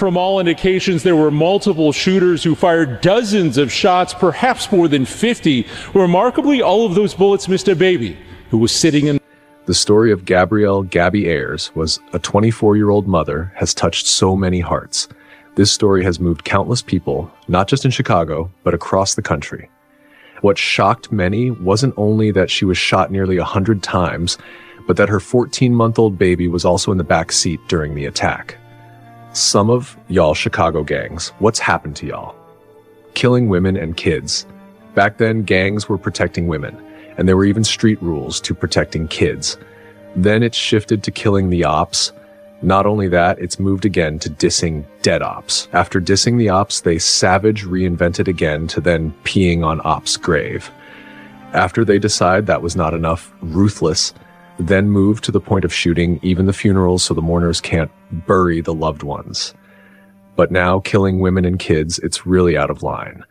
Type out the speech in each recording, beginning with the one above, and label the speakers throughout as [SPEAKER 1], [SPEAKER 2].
[SPEAKER 1] From all indications, there were multiple shooters who fired dozens of shots, perhaps more than 50. Remarkably, all of those bullets missed a baby who was sitting in.
[SPEAKER 2] The story of Gabrielle "Gabby" llers was a 24-year-old mother has touched so many hearts. This story has moved countless people, not just in Chicago, but across the country. What shocked many wasn't only that she was shot nearly 100 times, but that her 14-month-old baby was also in the back seat during the attack. Some of y'all Chicago gangs, what's happened to y'all? Killing women and kids. Back then, gangs were protecting women, and there were even street rules to protecting kids. Then it shifted to killing the ops. Not only that, it's moved again to dissing dead ops. After dissing the ops, they savage reinvented again to then peeing on ops' grave. After they decide that was not enough, ruthless, then move to the point of shooting even the funerals so the mourners can't bury the loved ones. But now, killing women and kids, it's really out of line.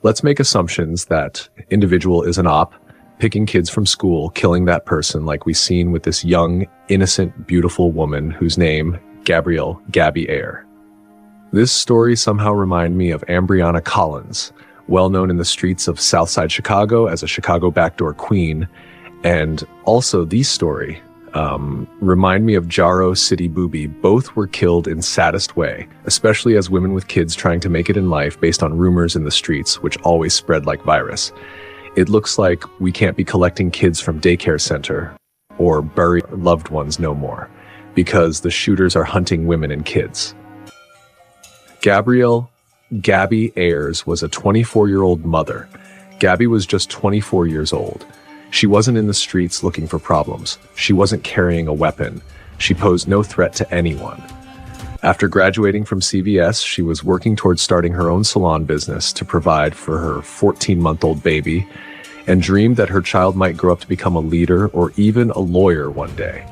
[SPEAKER 2] Let's make assumptions that individual is an op, picking kids from school, killing that person like we've seen with this young, innocent, beautiful woman whose name, Gabrielle "Gabby" llers. This story somehow reminded me of Ambriana Collins, well known in the streets of Southside Chicago as a Chicago backdoor queen, and also this story remind me of Jaro City Booby. Both were killed in saddest way, especially as women with kids trying to make it in life based on rumors in the streets, which always spread like virus. It looks like we can't be collecting kids from daycare center or bury loved ones no more, because the shooters are hunting women and kids. Gabrielle "Gabby" llers was a 24-year-old mother. Gabby was just 24 years old. She wasn't in the streets looking for problems. She wasn't carrying a weapon. She posed no threat to anyone. After graduating from CVS, she was working towards starting her own salon business to provide for her 14-month-old baby, and dreamed that her child might grow up to become a leader or even a lawyer one day.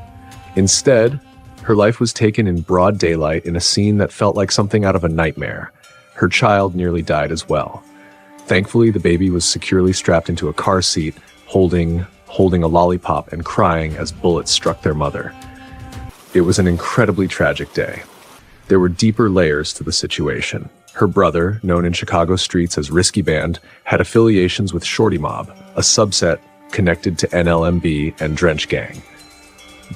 [SPEAKER 2] Instead, her life was taken in broad daylight in a scene that felt like something out of a nightmare. Her child nearly died as well. Thankfully, the baby was securely strapped into a car seat, holding a lollipop and crying as bullets struck their mother. It was an incredibly tragic day. There were deeper layers to the situation. Her brother, known in Chicago streets as Risky Band, had affiliations with Shorty Mob, a subset connected to NLMB and Drench Gang.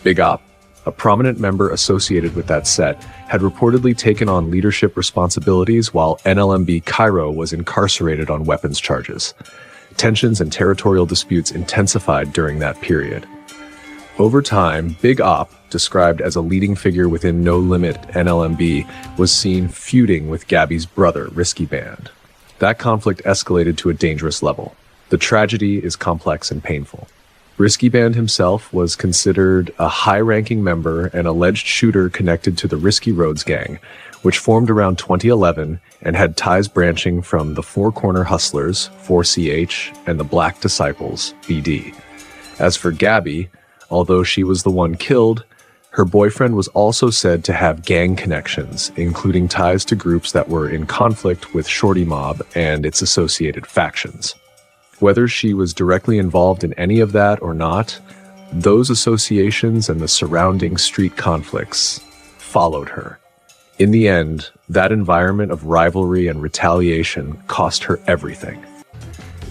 [SPEAKER 2] Big Op, a prominent member associated with that set, had reportedly taken on leadership responsibilities while NLMB Cairo was incarcerated on weapons charges. Tensions and territorial disputes intensified during that period. Over time, Big Op, described as a leading figure within No Limit NLMB, was seen feuding with Gabby's brother, Risky Band. That conflict escalated to a dangerous level. The tragedy is complex and painful. Risky Band himself was considered a high-ranking member and alleged shooter connected to the RiskRoads gang, which formed around 2011 and had ties branching from the Four Corner Hustlers, 4CH, and the Black Disciples, BD. As for Gabby, although she was the one killed, her boyfriend was also said to have gang connections, including ties to groups that were in conflict with Shorty Mob and its associated factions. Whether she was directly involved in any of that or not, those associations and the surrounding street conflicts followed her. In the end, that environment of rivalry and retaliation cost her everything.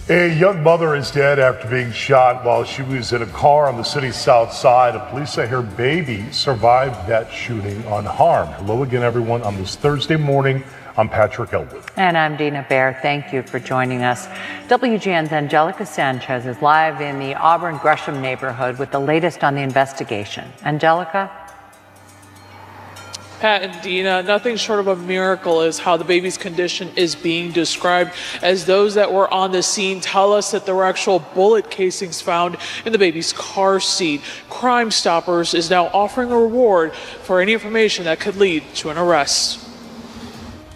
[SPEAKER 3] A young mother is dead after being shot while she was in a car on the city's south side. Police say her baby survived that shooting unharmed. Hello again, everyone, on this Thursday morning. I'm Patrick Elwood.
[SPEAKER 4] And I'm Dina Bair. Thank you for joining us. WGN's Angelica Sanchez is live in the Auburn Gresham neighborhood with the latest on the investigation. Angelica?
[SPEAKER 5] Pat and Dina, nothing short of a miracle is how the baby's condition is being described, as those that were on the scene tell us that there were actual bullet casings found in the baby's car seat. Crime Stoppers is now offering a reward for any information that could lead to an arrest.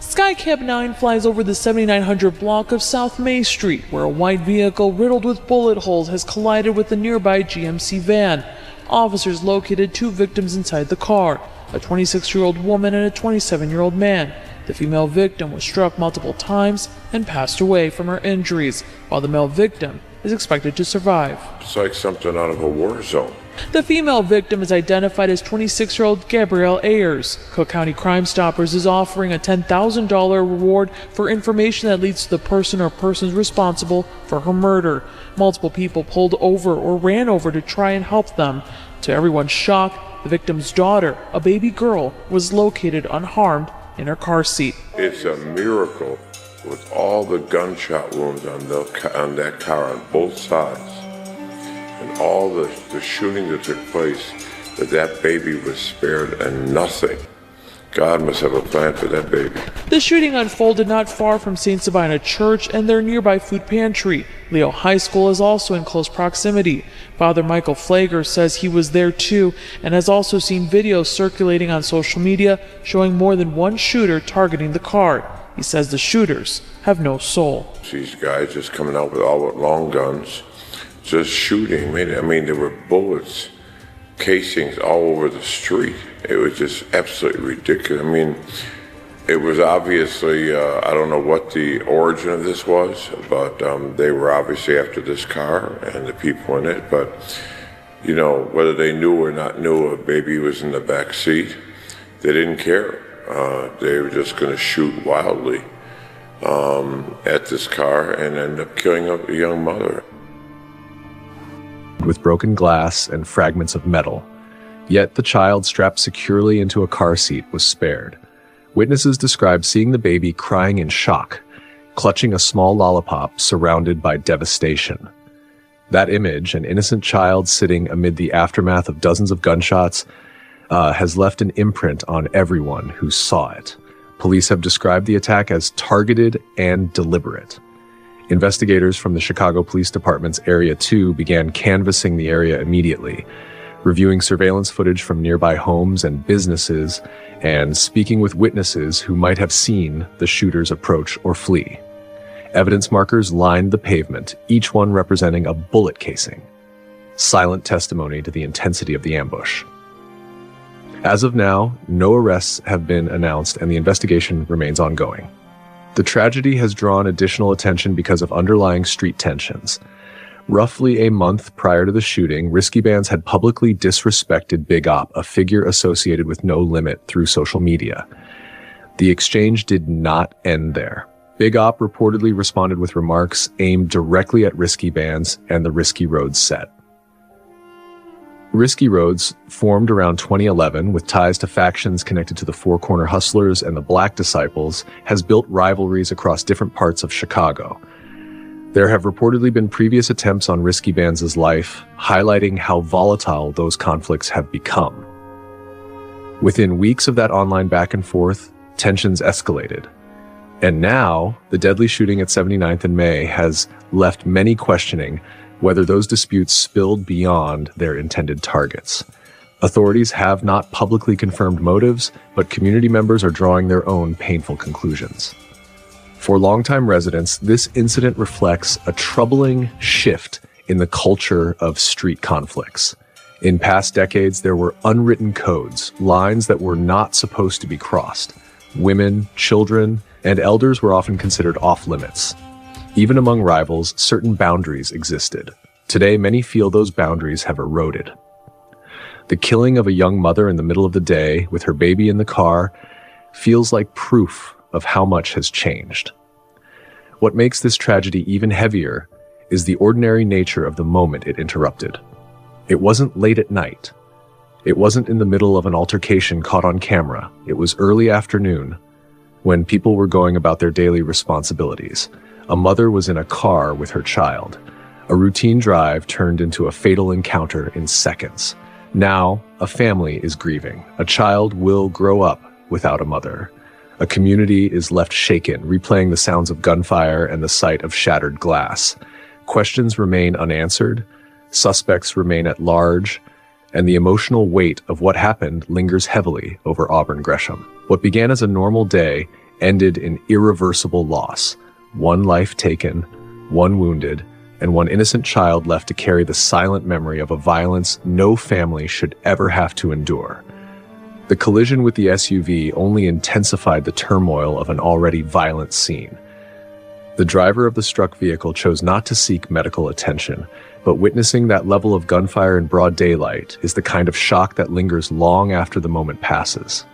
[SPEAKER 5] Skycab 9 flies over the 7900 block of South May Street, where a white vehicle riddled with bullet holes has collided with a nearby GMC van. Officers located two victims inside the car, a 26-year-old woman and a 27-year-old man. The female victim was struck multiple times and passed away from her injuries, while the male victim is expected to survive.
[SPEAKER 6] It's like something out of a war zone.
[SPEAKER 5] The female victim is identified as 26-year-old Gabrielle Ayers. Cook County Crime Stoppers is offering a $10,000 reward for information that leads to the person or persons responsible for her murder. Multiple people pulled over or ran over to try and help them. To everyone's shock, the victim's daughter, a baby girl, was located unharmed in her car seat.
[SPEAKER 6] It's a miracle with all the gunshot wounds on that car on both sides and all the shooting that took place, that baby was spared and nothing. God must have a plan for that baby.
[SPEAKER 5] The shooting unfolded not far from St. Sabina Church and their nearby food pantry. Leo High School is also in close proximity. Father Michael Flager says he was there too and has also seen videos circulating on social media showing more than one shooter targeting the car. He says the shooters have no soul.
[SPEAKER 6] These guys just coming out with all the long guns, just shooting. I mean, there were bullets, casings all over the street. It was just absolutely ridiculous. I mean, it was obviously, I don't know what the origin of this was, but they were obviously after this car and the people in it. But, you know, whether they knew or not knew a baby was in the back seat, they didn't care. They were just going to shoot wildly at this car and end up killing a young mother.
[SPEAKER 2] With broken glass and fragments of metal, yet the child strapped securely into a car seat was spared. Witnesses described seeing the baby crying in shock, clutching a small lollipop surrounded by devastation. That image, an innocent child sitting amid the aftermath of dozens of gunshots, has left an imprint on everyone who saw it. Police have described the attack as targeted and deliberate. Investigators from the Chicago Police Department's Area 2 began canvassing the area immediately, reviewing surveillance footage from nearby homes and businesses, and speaking with witnesses who might have seen the shooters approach or flee. Evidence markers lined the pavement, each one representing a bullet casing. Silent testimony to the intensity of the ambush. As of now, no arrests have been announced and the investigation remains ongoing. The tragedy has drawn additional attention because of underlying street tensions. Roughly a month prior to the shooting, Risky Bands had publicly disrespected Big Op, a figure associated with No Limit, through social media. The exchange did not end there. Big Op reportedly responded with remarks aimed directly at Risky Bands and the Risky Roads set. Risky Roads, formed around 2011 with ties to factions connected to the Four Corner Hustlers and the Black Disciples, has built rivalries across different parts of Chicago. There have reportedly been previous attempts on Risky Bands' life, highlighting how volatile those conflicts have become. Within weeks of that online back and forth, tensions escalated. And now, the deadly shooting at 79th and May has left many questioning whether those disputes spilled beyond their intended targets. Authorities have not publicly confirmed motives, but community members are drawing their own painful conclusions. For longtime residents, this incident reflects a troubling shift in the culture of street conflicts. In past decades, there were unwritten codes, lines that were not supposed to be crossed. Women, children, and elders were often considered off-limits. Even among rivals, certain boundaries existed. Today, many feel those boundaries have eroded. The killing of a young mother in the middle of the day with her baby in the car feels like proof of how much has changed. What makes this tragedy even heavier is the ordinary nature of the moment it interrupted. It wasn't late at night. It wasn't in the middle of an altercation caught on camera. It was early afternoon when people were going about their daily responsibilities. A mother was in a car with her child. A routine drive turned into a fatal encounter in seconds. Now, a family is grieving. A child will grow up without a mother. A community is left shaken, replaying the sounds of gunfire and the sight of shattered glass. Questions remain unanswered, suspects remain at large, and the emotional weight of what happened lingers heavily over Auburn Gresham. What began as a normal day ended in irreversible loss. One life taken, one wounded, and one innocent child left to carry the silent memory of a violence no family should ever have to endure. The collision with the SUV only intensified the turmoil of an already violent scene. The driver of the struck vehicle chose not to seek medical attention, But witnessing that level of gunfire in broad daylight is the kind of shock that lingers long after the moment passes.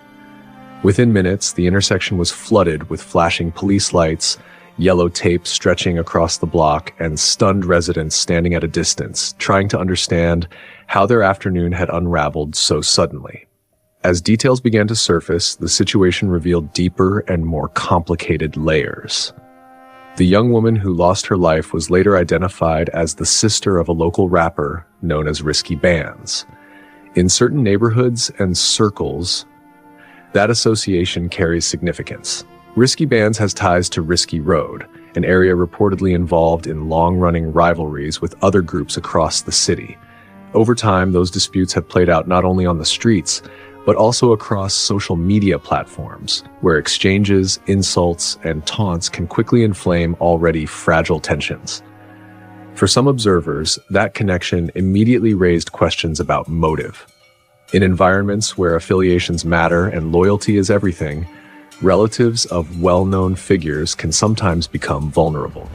[SPEAKER 2] Within minutes, the intersection was flooded with flashing police lights, yellow tape stretching across the block, and stunned residents standing at a distance, trying to understand how their afternoon had unraveled so suddenly. As details began to surface, the situation revealed deeper and more complicated layers. The young woman who lost her life was later identified as the sister of a local rapper known as Risky Bands. In certain neighborhoods and circles, that association carries significance. Risky Bands has ties to Risky Road, an area reportedly involved in long-running rivalries with other groups across the city. Over time, those disputes have played out not only on the streets, but also across social media platforms, where exchanges, insults, and taunts can quickly inflame already fragile tensions. For some observers, that connection immediately raised questions about motive. In environments where affiliations matter and loyalty is everything, relatives of well-known figures can sometimes become vulnerable.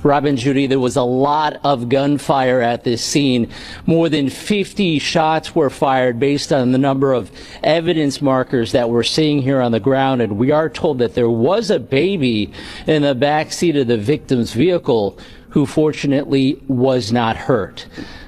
[SPEAKER 7] Rob and Judy, there was a lot of gunfire at this scene. More than 50 shots were fired based on the number of evidence markers that we're seeing here on the ground. And we are told that there was a baby in the back seat of the victim's vehicle who fortunately was not hurt.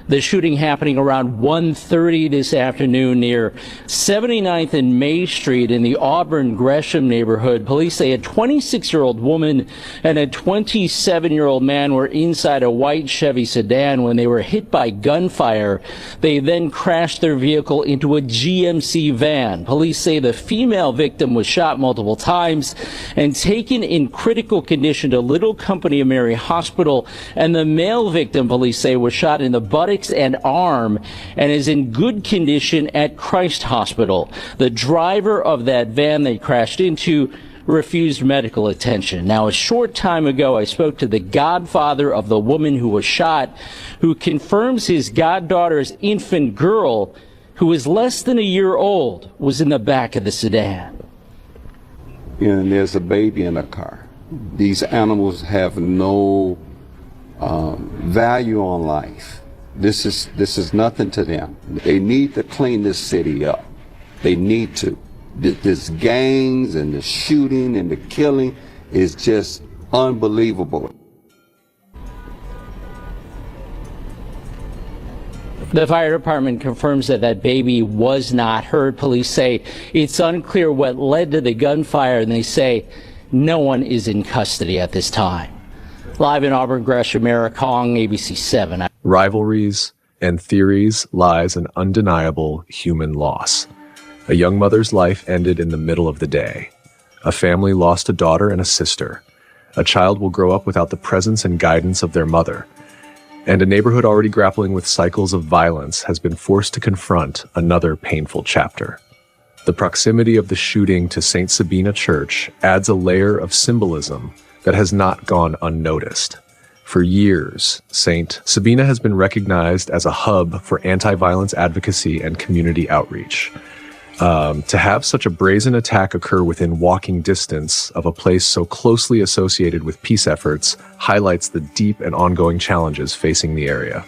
[SPEAKER 7] The shooting happening around 1:30 this afternoon near 79th and May Street in the Auburn Gresham neighborhood. Police say a 26-year-old woman and a 27-year-old man were inside a white Chevy sedan when they were hit by gunfire. They then crashed their vehicle into a GMC van. Police say the female victim was shot multiple times and taken in critical condition to Little Company of Mary Hospital, and the male victim, police say, was shot in the buttocks and arm and is in good condition at Christ Hospital. The driver of that van they crashed into refused medical attention. Now, a short time ago, I spoke to the godfather of the woman who was shot, who confirms his goddaughter's infant girl, who was less than a year old, was in the back of the sedan.
[SPEAKER 8] And there's a baby in the car. These animals have no value on life. This is nothing to them. They need to clean this city up. They need to. This gangs and the shooting and the killing is just unbelievable.
[SPEAKER 7] The fire department confirms that that baby was not hurt. Police say it's unclear what led to the gunfire, and they say no one is in custody at this time. Live in Auburn, Gresham, Eric Hong, ABC 7.
[SPEAKER 2] Rivalries and theories lies an undeniable human loss. A young mother's life ended in the middle of the day. A family lost a daughter and a sister. A child will grow up without the presence and guidance of their mother. And a neighborhood already grappling with cycles of violence has been forced to confront another painful chapter. The proximity of the shooting to St. Sabina Church adds a layer of symbolism that has not gone unnoticed. For years, St. Sabina has been recognized as a hub for anti-violence advocacy and community outreach. To have such a brazen attack occur within walking distance of a place so closely associated with peace efforts highlights the deep and ongoing challenges facing the area.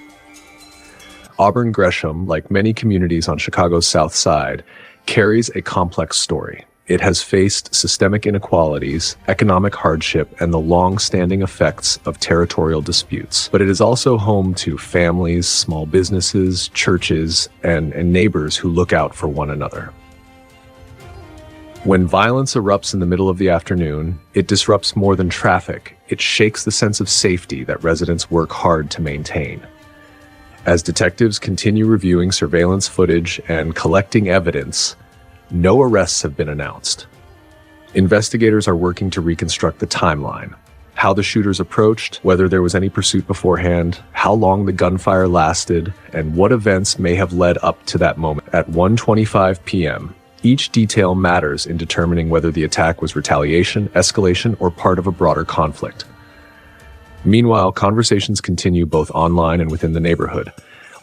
[SPEAKER 2] Auburn Gresham, like many communities on Chicago's South Side, carries a complex story. It has faced systemic inequalities, economic hardship, and the long-standing effects of territorial disputes. But it is also home to families, small businesses, churches, and neighbors who look out for one another. When violence erupts in the middle of the afternoon, it disrupts more than traffic. It shakes the sense of safety that residents work hard to maintain. As detectives continue reviewing surveillance footage and collecting evidence, no arrests have been announced. Investigators are working to reconstruct the timeline, how the shooters approached, whether there was any pursuit beforehand, how long the gunfire lasted, and what events may have led up to that moment. At 1:25 p.m., each detail matters in determining whether the attack was retaliation, escalation, or part of a broader conflict. Meanwhile, conversations continue both online and within the neighborhood.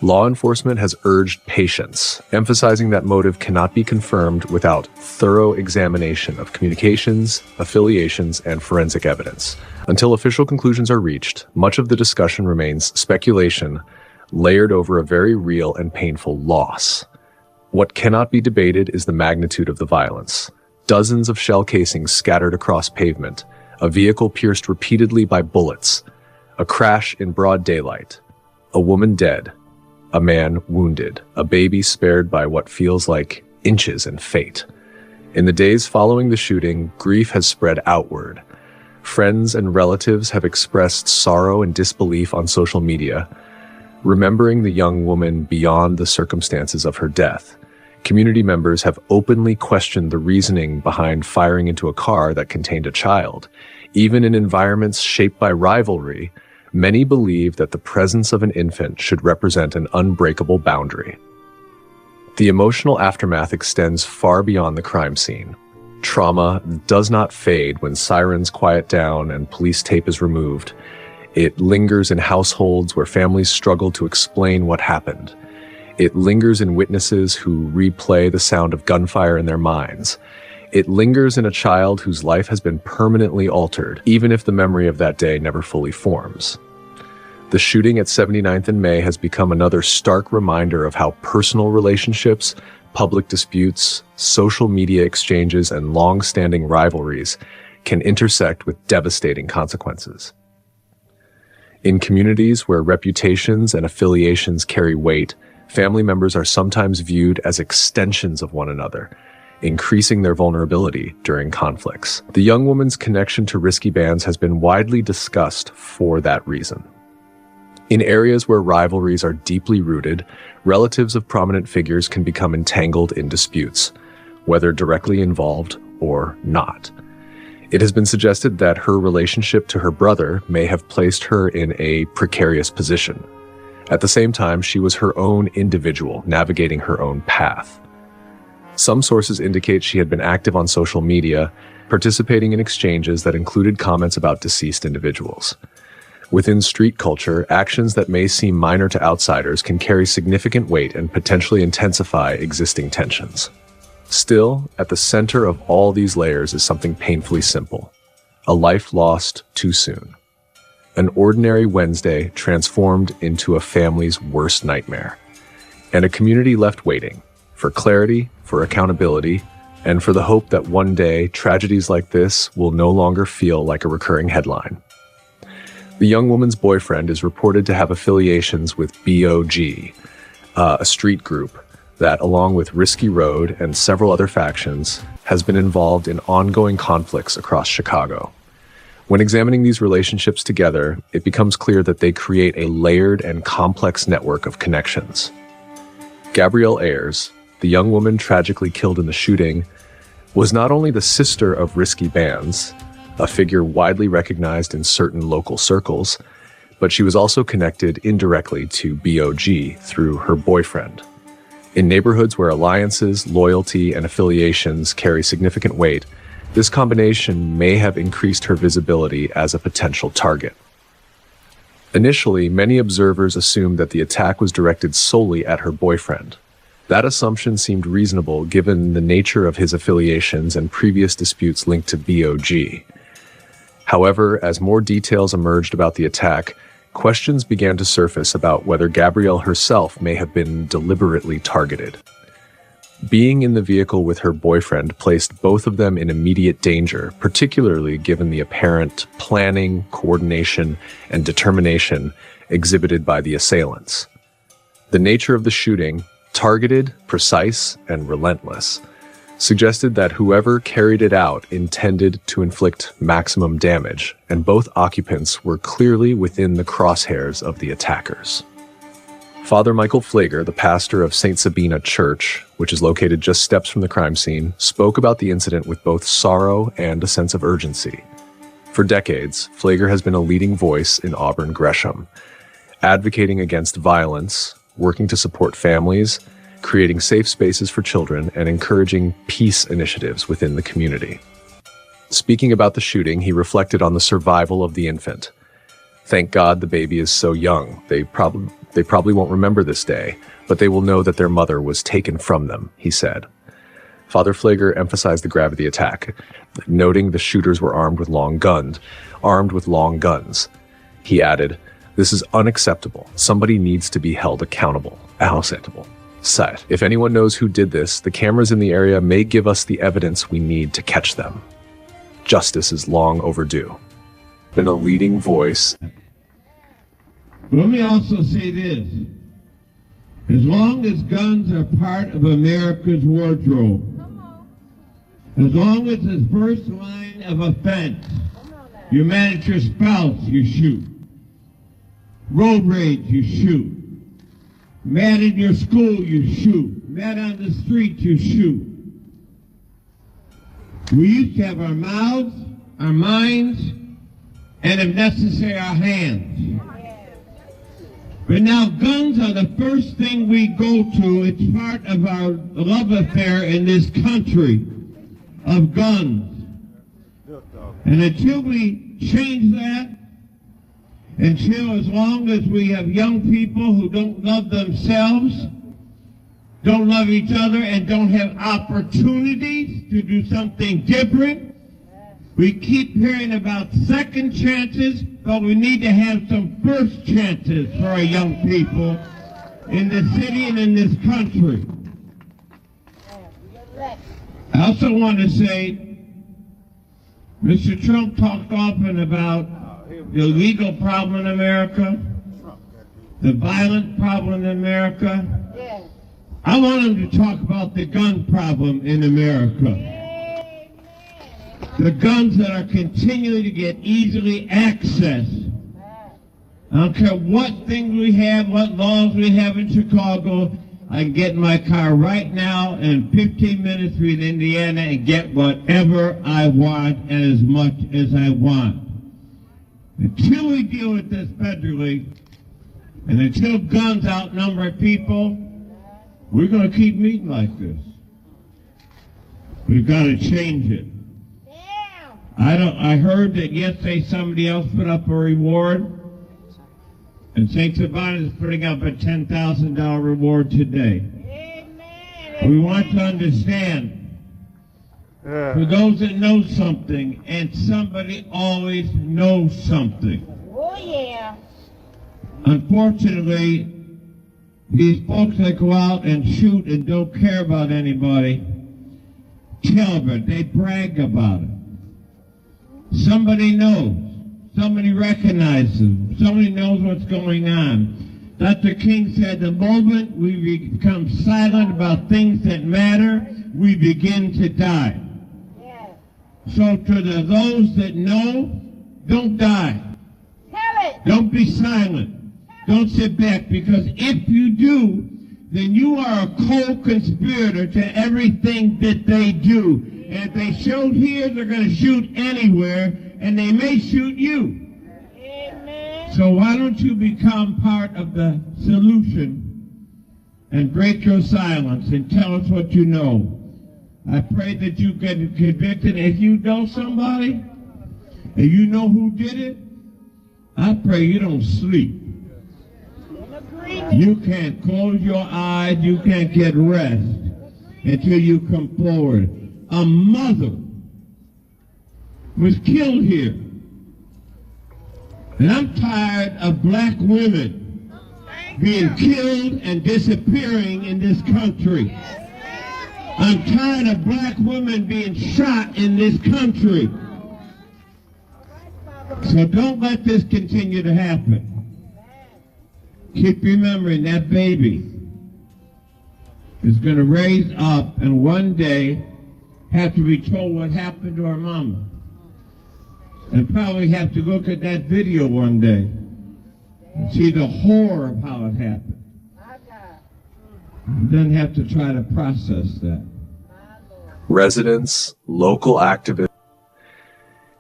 [SPEAKER 2] Law enforcement has urged patience, emphasizing that motive cannot be confirmed without thorough examination of communications, affiliations, and forensic evidence. Until official conclusions are reached, much of the discussion remains speculation, layered over a very real and painful loss. What cannot be debated is the magnitude of the violence. Dozens of shell casings scattered across pavement, a vehicle pierced repeatedly by bullets, a crash in broad daylight, a woman dead, a man wounded, a baby spared by what feels like inches and fate. In the days following the shooting, grief has spread outward. Friends and relatives have expressed sorrow and disbelief on social media, remembering the young woman beyond the circumstances of her death. Community members have openly questioned the reasoning behind firing into a car that contained a child. Even in environments shaped by rivalry, many believe that the presence of an infant should represent an unbreakable boundary. The emotional aftermath extends far beyond the crime scene. Trauma does not fade when sirens quiet down and police tape is removed. It lingers in households where families struggle to explain what happened. It lingers in witnesses who replay the sound of gunfire in their minds. It lingers in a child whose life has been permanently altered, even if the memory of that day never fully forms. The shooting at 79th and May has become another stark reminder of how personal relationships, public disputes, social media exchanges, and long-standing rivalries can intersect with devastating consequences. In communities where reputations and affiliations carry weight, family members are sometimes viewed as extensions of one another, increasing their vulnerability during conflicts. The young woman's connection to risky bands has been widely discussed for that reason. In areas where rivalries are deeply rooted, relatives of prominent figures can become entangled in disputes, whether directly involved or not. It has been suggested that her relationship to her brother may have placed her in a precarious position. At the same time, she was her own individual, navigating her own path. Some sources indicate she had been active on social media, participating in exchanges that included comments about deceased individuals. Within street culture, actions that may seem minor to outsiders can carry significant weight and potentially intensify existing tensions. Still, at the center of all these layers is something painfully simple: a life lost too soon. An ordinary Wednesday transformed into a family's worst nightmare, and a community left waiting for clarity, for accountability, and for the hope that one day tragedies like this will no longer feel like a recurring headline. The young woman's boyfriend is reported to have affiliations with BOG, a street group that, along with Risky Road and several other factions, has been involved in ongoing conflicts across Chicago. When examining these relationships together, it becomes clear that they create a layered and complex network of connections. Gabrielle Llers, the young woman tragically killed in the shooting, was not only the sister of Risky Bands, a figure widely recognized in certain local circles, but she was also connected indirectly to BOG through her boyfriend. In neighborhoods where alliances, loyalty, and affiliations carry significant weight, this combination may have increased her visibility as a potential target. Initially, many observers assumed that the attack was directed solely at her boyfriend. That assumption seemed reasonable given the nature of his affiliations and previous disputes linked to BOG. However, as more details emerged about the attack, questions began to surface about whether Gabrielle herself may have been deliberately targeted. Being in the vehicle with her boyfriend placed both of them in immediate danger, particularly given the apparent planning, coordination, and determination exhibited by the assailants. The nature of the shooting, targeted, precise, and relentless, suggested that whoever carried it out intended to inflict maximum damage, and both occupants were clearly within the crosshairs of the attackers. Father Michael Pfleger, the pastor of St. Sabina Church, which is located just steps from the crime scene, spoke about the incident with both sorrow and a sense of urgency. For decades, Pfleger has been a leading voice in Auburn Gresham, advocating against violence, working to support families, creating safe spaces for children, and encouraging peace initiatives within the community. Speaking about the shooting, he reflected on the survival of the infant. Thank God the baby is so young. They probably won't remember this day, but they will know that their mother was taken from them, he said. Father Pfleger emphasized the gravity of the attack, noting the shooters were armed with long guns. He added, "This is unacceptable. Somebody needs to be held accountable." If anyone knows who did this, the cameras in the area may give us the evidence we need to catch them. Justice is long overdue. In a leading voice.
[SPEAKER 9] Let me also say this. As long as guns are part of America's wardrobe, as long as it's first line of offense, you're mad at your spouse, you shoot. Road rage, you shoot. Mad in your school, you shoot. Mad on the street, you shoot. We used to have our mouths, our minds, and if necessary, our hands. But now guns are the first thing we go to. It's part of our love affair in this country of guns. And until we change that, until as long as we have young people who don't love themselves, don't love each other, and don't have opportunities to do something different, we keep hearing about second chances, but we need to have some first chances for our young people in this city and in this country. I also want to say, Mr. Trump talked often about the legal problem in America, the violent problem in America. I want him to talk about the gun problem in America. The guns that are continuing to get easily accessed. I don't care what things we have, what laws we have in Chicago. I can get in my car right now and 15 minutes in Indiana and get whatever I want and as much as I want. Until we deal with this federally, and until guns outnumber people, we're going to keep meeting like this. We've got to change it. I heard that yesterday somebody else put up a reward, and St. Sabina's is putting up a $10,000 reward today. We want to understand, for those that know something, and somebody always knows something.
[SPEAKER 10] Oh, yeah.
[SPEAKER 9] Unfortunately, these folks that go out and shoot and don't care about anybody, tell them, they brag about it. Somebody knows. Somebody recognizes them. Somebody knows what's going on. Dr. King said, the moment we become silent about things that matter, we begin to die. Yeah. So to those that know, don't die.
[SPEAKER 10] Tell it.
[SPEAKER 9] Don't be silent. Don't sit back, because if you do, then you are a co-conspirator to everything that they do. And if they shoot here, they're going to shoot anywhere, and they may shoot you.
[SPEAKER 10] Amen.
[SPEAKER 9] So why don't you become part of the solution and break your silence and tell us what you know. I pray that you get convicted. If you know somebody, and you know who did it, I pray you don't sleep. You can't close your eyes, you can't get rest until you come forward. A mother was killed here. And I'm tired of black women being killed and disappearing in this country. I'm tired of black women being shot in this country. So don't let this continue to happen. Keep remembering that baby is going to raise up and one day have to be told what happened to her mama. And probably have to look at that video one day and see the horror of how it happened. And then have to try to process that.
[SPEAKER 2] Residents, local activists.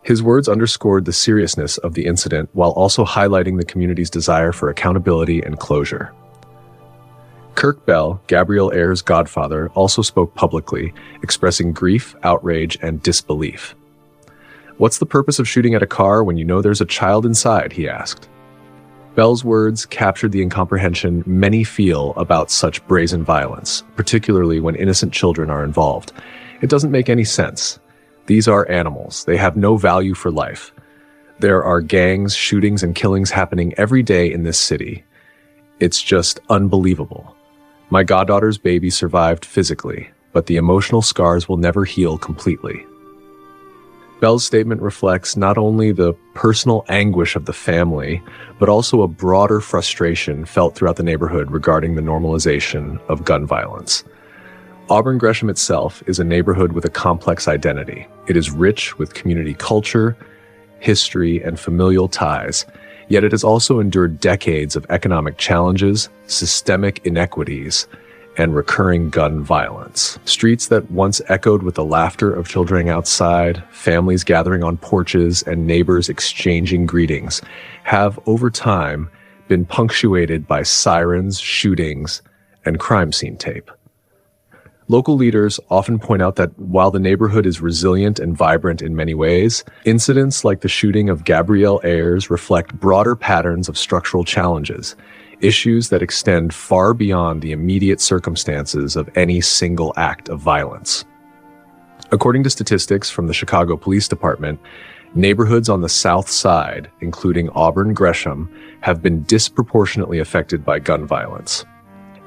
[SPEAKER 2] His words underscored the seriousness of the incident while also highlighting the community's desire for accountability and closure. Kirk Bell, Gabrielle Ayers' godfather, also spoke publicly, expressing grief, outrage, and disbelief. "What's the purpose of shooting at a car when you know there's a child inside?" he asked. Bell's words captured the incomprehension many feel about such brazen violence, particularly when innocent children are involved. It doesn't make any sense. These are animals. They have no value for life. There are gangs, shootings, and killings happening every day in this city. It's just unbelievable. My goddaughter's baby survived physically, but the emotional scars will never heal completely. Bell's statement reflects not only the personal anguish of the family, but also a broader frustration felt throughout the neighborhood regarding the normalization of gun violence. Auburn Gresham itself is a neighborhood with a complex identity. It is rich with community culture, history, and familial ties, yet it has also endured decades of economic challenges, systemic inequities, and recurring gun violence. Streets that once echoed with the laughter of children outside, families gathering on porches, and neighbors exchanging greetings have, over time, been punctuated by sirens, shootings, and crime scene tape. Local leaders often point out that while the neighborhood is resilient and vibrant in many ways, incidents like the shooting of Gabrielle Ayers reflect broader patterns of structural challenges, issues that extend far beyond the immediate circumstances of any single act of violence. According to statistics from the Chicago Police Department, neighborhoods on the South Side, including Auburn Gresham, have been disproportionately affected by gun violence.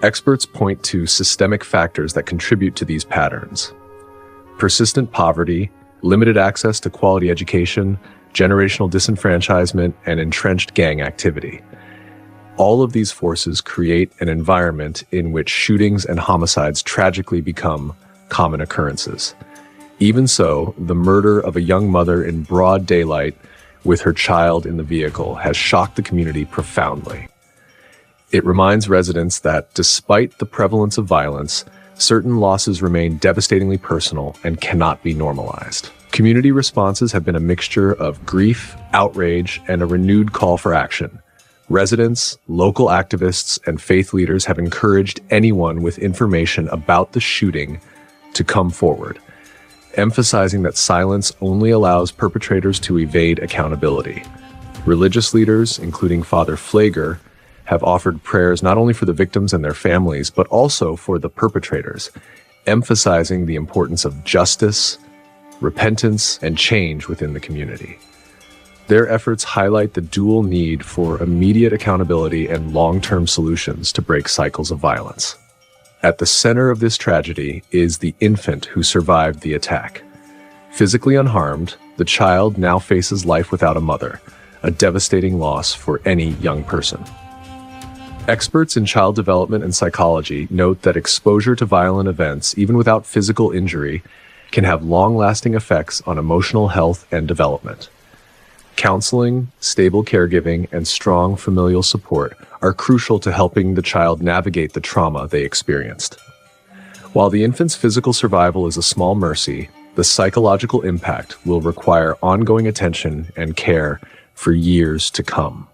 [SPEAKER 2] Experts point to systemic factors that contribute to these patterns: persistent poverty, limited access to quality education, generational disenfranchisement, and entrenched gang activity. All of these forces create an environment in which shootings and homicides tragically become common occurrences. Even so, the murder of a young mother in broad daylight with her child in the vehicle has shocked the community profoundly. It reminds residents that despite the prevalence of violence, certain losses remain devastatingly personal and cannot be normalized. Community responses have been a mixture of grief, outrage, and a renewed call for action. Residents, local activists, and faith leaders have encouraged anyone with information about the shooting to come forward, emphasizing that silence only allows perpetrators to evade accountability. Religious leaders, including Father Flager, have offered prayers not only for the victims and their families, but also for the perpetrators, emphasizing the importance of justice, repentance, and change within the community. Their efforts highlight the dual need for immediate accountability and long-term solutions to break cycles of violence. At the center of this tragedy is the infant who survived the attack. Physically unharmed, the child now faces life without a mother, a devastating loss for any young person. Experts in child development and psychology note that exposure to violent events, even without physical injury, can have long-lasting effects on emotional health and development. Counseling, stable caregiving, and strong familial support are crucial to helping the child navigate the trauma they experienced. While the infant's physical survival is a small mercy, the psychological impact will require ongoing attention and care for years to come.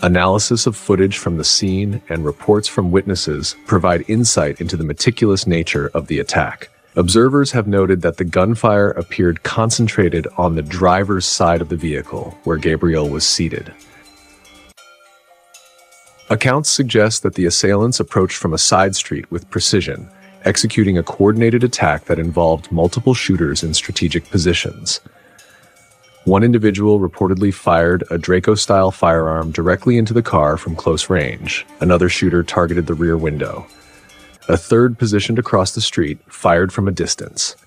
[SPEAKER 2] Analysis of footage from the scene and reports from witnesses provide insight into the meticulous nature of the attack. Observers have noted that the gunfire appeared concentrated on the driver's side of the vehicle, where Gabrielle was seated. Accounts suggest that the assailants approached from a side street with precision, executing a coordinated attack that involved multiple shooters in strategic positions. One individual reportedly fired a Draco-style firearm directly into the car from close range. Another shooter targeted the rear window. A third, positioned across the street, fired from a distance.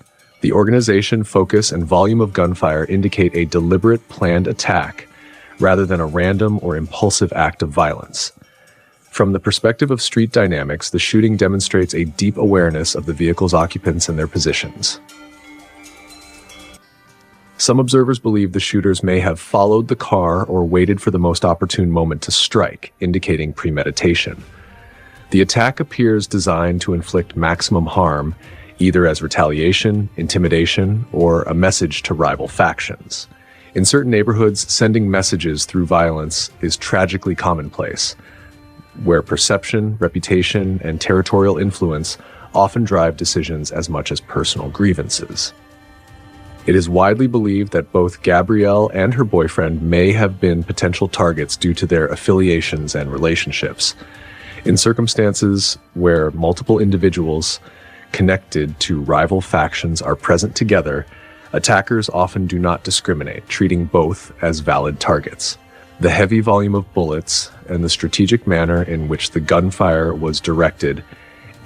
[SPEAKER 2] The organization, focus, and volume of gunfire indicate a deliberate, planned attack rather than a random or impulsive act of violence. From the perspective of street dynamics, the shooting demonstrates a deep awareness of the vehicle's occupants and their positions. Some observers believe the shooters may have followed the car or waited for the most opportune moment to strike, indicating premeditation. The attack appears designed to inflict maximum harm, either as retaliation, intimidation, or a message to rival factions. In certain neighborhoods, sending messages through violence is tragically commonplace, where perception, reputation, and territorial influence often drive decisions as much as personal grievances. It is widely believed that both Gabrielle and her boyfriend may have been potential targets due to their affiliations and relationships. In circumstances where multiple individuals connected to rival factions are present together, attackers often do not discriminate, treating both as valid targets. The heavy volume of bullets and the strategic manner in which the gunfire was directed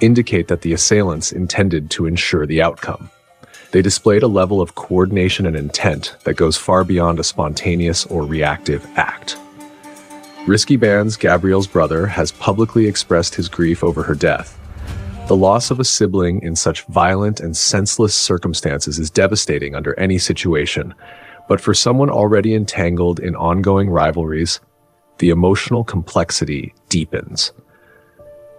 [SPEAKER 2] indicate that the assailants intended to ensure the outcome. They displayed a level of coordination and intent that goes far beyond a spontaneous or reactive act. Risky Band's Gabrielle's brother has publicly expressed his grief over her death. The loss of a sibling in such violent and senseless circumstances is devastating under any situation, but for someone already entangled in ongoing rivalries, the emotional complexity deepens.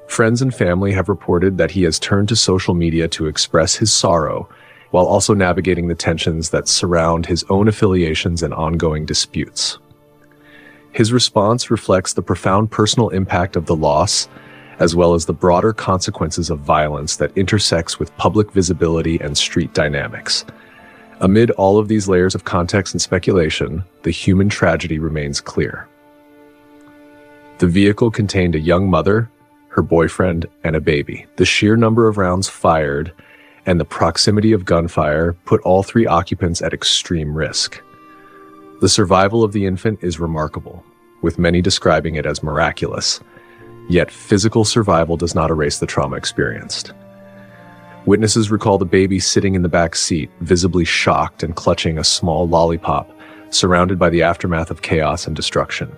[SPEAKER 2] Friends and family have reported that he has turned to social media to express his sorrow, while also navigating the tensions that surround his own affiliations and ongoing disputes. His response reflects the profound personal impact of the loss, as well as the broader consequences of violence that intersects with public visibility and street dynamics. Amid all of these layers of context and speculation, the human tragedy remains clear. The vehicle contained a young mother, her boyfriend, and a baby. The sheer number of rounds fired and the proximity of gunfire put all three occupants at extreme risk. The survival of the infant is remarkable, with many describing it as miraculous, yet physical survival does not erase the trauma experienced. Witnesses recall the baby sitting in the back seat, visibly shocked and clutching a small lollipop, surrounded by the aftermath of chaos and destruction.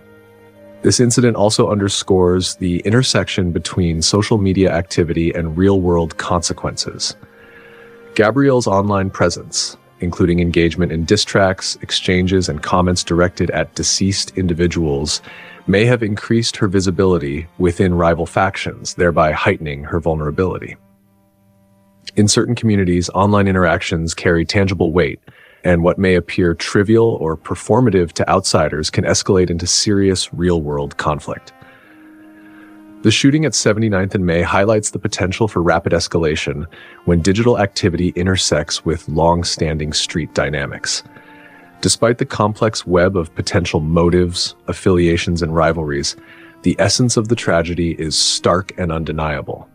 [SPEAKER 2] This incident also underscores the intersection between social media activity and real-world consequences. Gabrielle's online presence, including engagement in diss tracks, exchanges, and comments directed at deceased individuals, may have increased her visibility within rival factions, thereby heightening her vulnerability. In certain communities, online interactions carry tangible weight, and what may appear trivial or performative to outsiders can escalate into serious real-world conflict. The shooting at 79th and May highlights the potential for rapid escalation when digital activity intersects with long-standing street dynamics. Despite the complex web of potential motives, affiliations, and rivalries, the essence of the tragedy is stark and undeniable.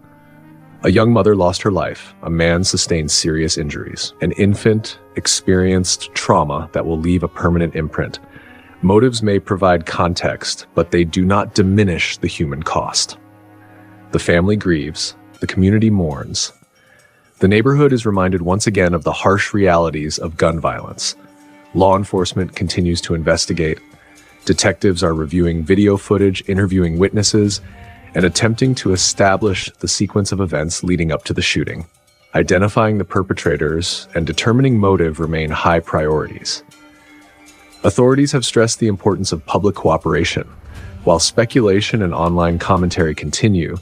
[SPEAKER 2] A young mother lost her life, a man sustained serious injuries, an infant experienced trauma that will leave a permanent imprint. Motives may provide context, but they do not diminish the human cost. The family grieves, the community mourns. The neighborhood is reminded once again of the harsh realities of gun violence. Law enforcement continues to investigate. Detectives are reviewing video footage, interviewing witnesses, and attempting to establish the sequence of events leading up to the shooting. Identifying the perpetrators and determining motive remain high priorities. Authorities have stressed the importance of public cooperation. While speculation and online commentary continue,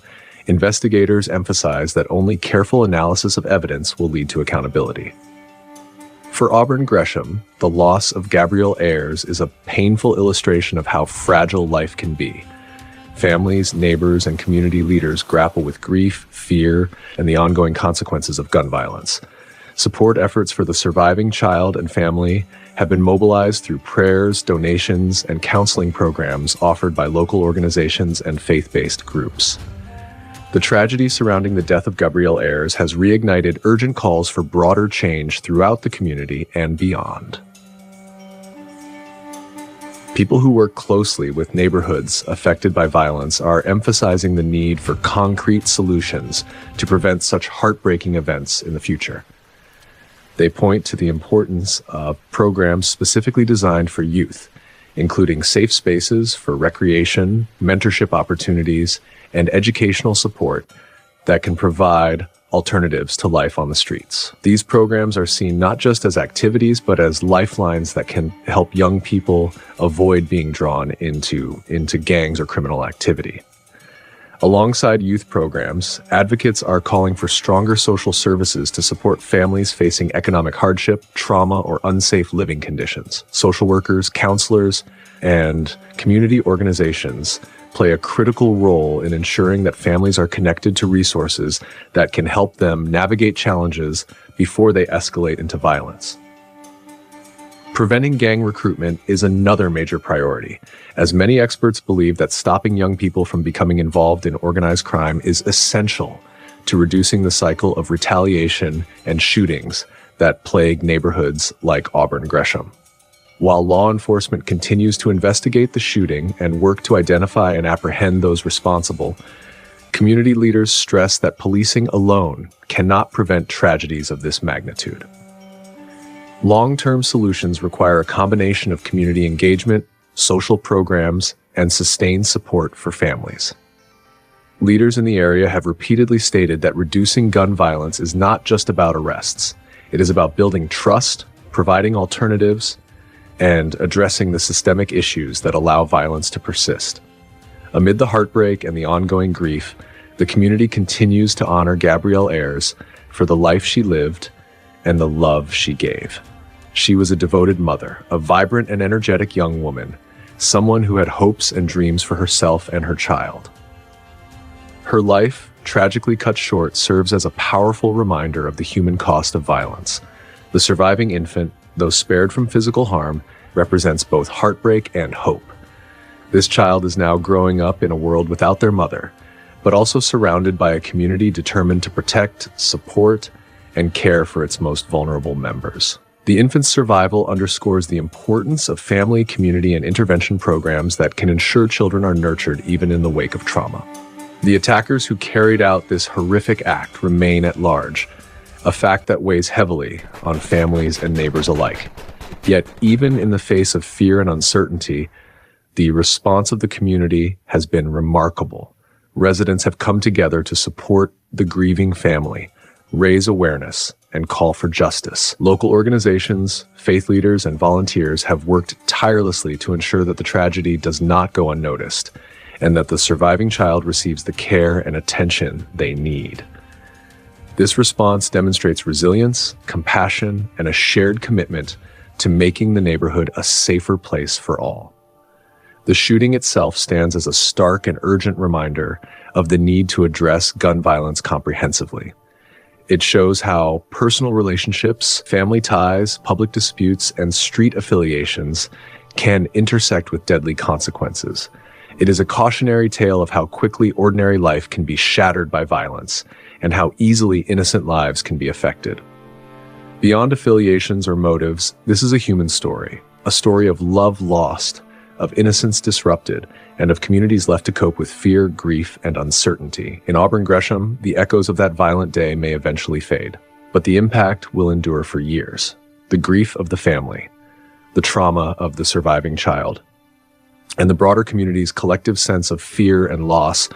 [SPEAKER 2] investigators emphasize that only careful analysis of evidence will lead to accountability. For Auburn Gresham, the loss of Gabrielle Llers is a painful illustration of how fragile life can be. Families, neighbors, and community leaders grapple with grief, fear, and the ongoing consequences of gun violence. Support efforts for the surviving child and family have been mobilized through prayers, donations, and counseling programs offered by local organizations and faith-based groups. The tragedy surrounding the death of Gabrielle Llers has reignited urgent calls for broader change throughout the community and beyond. People who work closely with neighborhoods affected by violence are emphasizing the need for concrete solutions to prevent such heartbreaking events in the future. They point to the importance of programs specifically designed for youth, including safe spaces for recreation, mentorship opportunities, and educational support that can provide alternatives to life on the streets. These programs are seen not just as activities, but as lifelines that can help young people avoid being drawn into gangs or criminal activity. Alongside youth programs, advocates are calling for stronger social services to support families facing economic hardship, trauma, or unsafe living conditions. Social workers, counselors, and community organizations play a critical role in ensuring that families are connected to resources that can help them navigate challenges before they escalate into violence. Preventing gang recruitment is another major priority, as many experts believe that stopping young people from becoming involved in organized crime is essential to reducing the cycle of retaliation and shootings that plague neighborhoods like Auburn Gresham. While law enforcement continues to investigate the shooting and work to identify and apprehend those responsible, community leaders stress that policing alone cannot prevent tragedies of this magnitude. Long-term solutions require a combination of community engagement, social programs, and sustained support for families. Leaders in the area have repeatedly stated that reducing gun violence is not just about arrests. It is about building trust, providing alternatives, and addressing the systemic issues that allow violence to persist. Amid the heartbreak and the ongoing grief, the community continues to honor Gabrielle Llers for the life she lived and the love she gave. She was a devoted mother, a vibrant and energetic young woman, someone who had hopes and dreams for herself and her child. Her life, tragically cut short, serves as a powerful reminder of the human cost of violence. The surviving infant, though spared from physical harm, represents both heartbreak and hope. This child is now growing up in a world without their mother, but also surrounded by a community determined to protect, support, and care for its most vulnerable members. The infant's survival underscores the importance of family, community, and intervention programs that can ensure children are nurtured even in the wake of trauma. The attackers who carried out this horrific act remain at large, a fact that weighs heavily on families and neighbors alike. Yet, even in the face of fear and uncertainty, the response of the community has been remarkable. Residents have come together to support the grieving family, raise awareness, and call for justice. Local organizations, faith leaders, and volunteers have worked tirelessly to ensure that the tragedy does not go unnoticed, and that the surviving child receives the care and attention they need. This response demonstrates resilience, compassion, and a shared commitment to making the neighborhood a safer place for all. The shooting itself stands as a stark and urgent reminder of the need to address gun violence comprehensively. It shows how personal relationships, family ties, public disputes, and street affiliations can intersect with deadly consequences. It is a cautionary tale of how quickly ordinary life can be shattered by violence, and how easily innocent lives can be affected. Beyond affiliations or motives, this is a human story, a story of love lost, of innocence disrupted, and of communities left to cope with fear, grief, and uncertainty. In Auburn Gresham, the echoes of that violent day may eventually fade, but the impact will endure for years. The grief of the family, the trauma of the surviving child, and the broader community's collective sense of fear and loss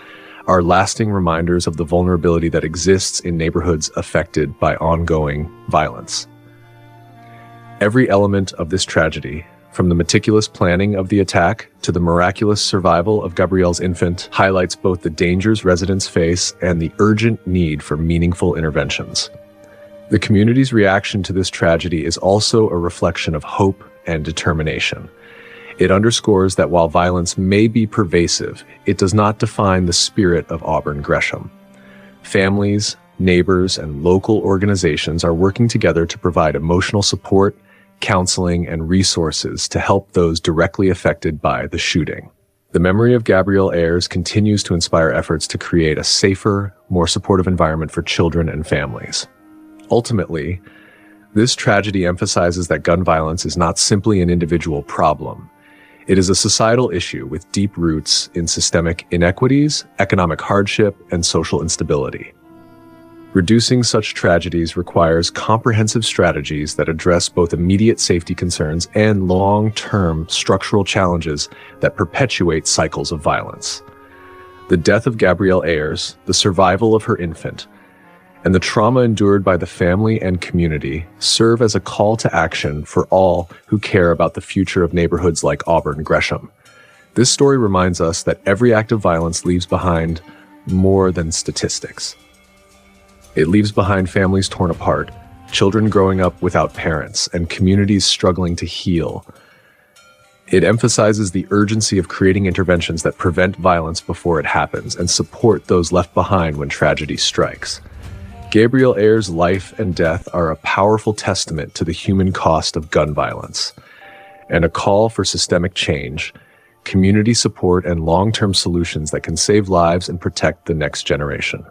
[SPEAKER 2] are lasting reminders of the vulnerability that exists in neighborhoods affected by ongoing violence. Every element of this tragedy, from the meticulous planning of the attack to the miraculous survival of Gabrielle's infant, highlights both the dangers residents face and the urgent need for meaningful interventions. The community's reaction to this tragedy is also a reflection of hope and determination. It underscores that while violence may be pervasive, it does not define the spirit of Auburn Gresham. Families, neighbors, and local organizations are working together to provide emotional support, counseling, and resources to help those directly affected by the shooting. The memory of Gabrielle Llers continues to inspire efforts to create a safer, more supportive environment for children and families. Ultimately, this tragedy emphasizes that gun violence is not simply an individual problem. It is a societal issue with deep roots in systemic inequities, economic hardship, and social instability. Reducing such tragedies requires comprehensive strategies that address both immediate safety concerns and long-term structural challenges that perpetuate cycles of violence. The death of Gabrielle Llers, the survival of her infant, and the trauma endured by the family and community serve as a call to action for all who care about the future of neighborhoods like Auburn Gresham. This story reminds us that every act of violence leaves behind more than statistics. It leaves behind families torn apart, children growing up without parents, and communities struggling to heal. It emphasizes the urgency of creating interventions that prevent violence before it happens and support those left behind when tragedy strikes. Gabriel Llers' life and death are a powerful testament to the human cost of gun violence and a call for systemic change, community support, and long-term solutions that can save lives and protect the next generation.